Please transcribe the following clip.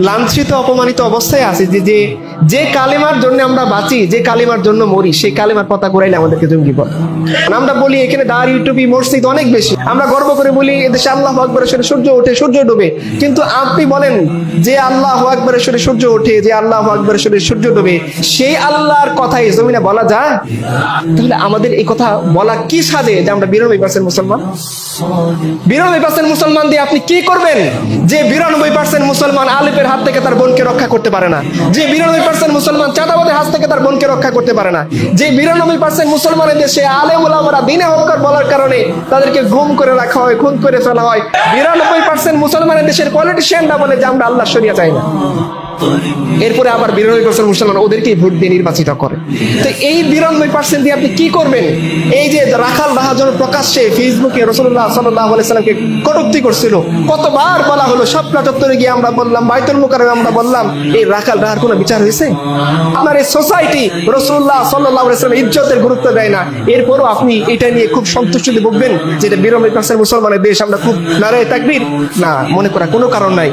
লাঞ্ছিত অপমানিত অবস্থায় আছি যে যে কালেমার জন্য আমরা বাঁচি, যে কালেমার জন্য মরি, সেই কালেমার পতাকা ঘুরাইলে আমাদেরকে জঙ্গি বলে। আমরা বলি এখানে দাঁড়ি টুপি মসজিদ অনেক বেশি, আমরা গর্ব করে বলি এদেশে আল্লাহু আকবার এর সূর্য ওঠে সূর্য ডোবে, কিন্তু আপনি বলেন যে আল্লাহু আকবার এর সূর্য ওঠে, যে আল্লাহু আকবার এর সূর্য ডোবে, সেই আল্লাহর কথাই জমিনে বলা যায়? তাহলে আমাদের এই কথা বলা কি সাজে যে আমরা 92% মুসলমান? 92% মুসলমান দিয়ে আপনি কি করবেন? যে 92% মুসলমান আলিফের হাত থেকে তার বোনকে রক্ষা করতে পারে না, যে 92% মুসলমান চাঁদাবাদের হাত থেকে তার বোনকে রক্ষা করতে পারে না, যে 92% মুসলমানের দেশে আলেম ওলামারা দিনে হক বলার কারণে তাদেরকে গুম করে রাখা হয়, খুন করে ফেলা হয়। 92% মুসলমানের দেশের পলিটিশিয়ানরা বলে যে আমরা আল্লাহ শরিয়া চাই না, এরপরে আবার 92% মুসলমান ওদেরকেই ভোট দিয়ে নির্বাচিত করে। তো এই 92% দিয়ে আপনি কি করবেন? এই যে রাখাল রাহাজন প্রকাশ্যে ফেসবুকে রাসূলুল্লাহ সাল্লাল্লাহু আলাইহি সাল্লামকে কটূক্তি করছিল, কতবার বলা হলো, শাপলা চত্বরে গিয়ে আমরা বললাম, বাইতুল মুকাররমে আমরা বললাম, এই রাখাল রাহার কোনো বিচার হয়েছে? আপনার এই সোসাইটি রাসূলুল্লাহ সাল্লাল্লাহু আলাইহি সাল্লামের ইজ্জতের গুরুত্ব দেয় না, এরপরও আপনি এটা নিয়ে খুব সন্তুষ্টি ভুগবেন যে 92% মুসলমানের দেশ, আমরা খুব নারায়ে তাকবীর? না, মনে করা কোনো কারণ নাই।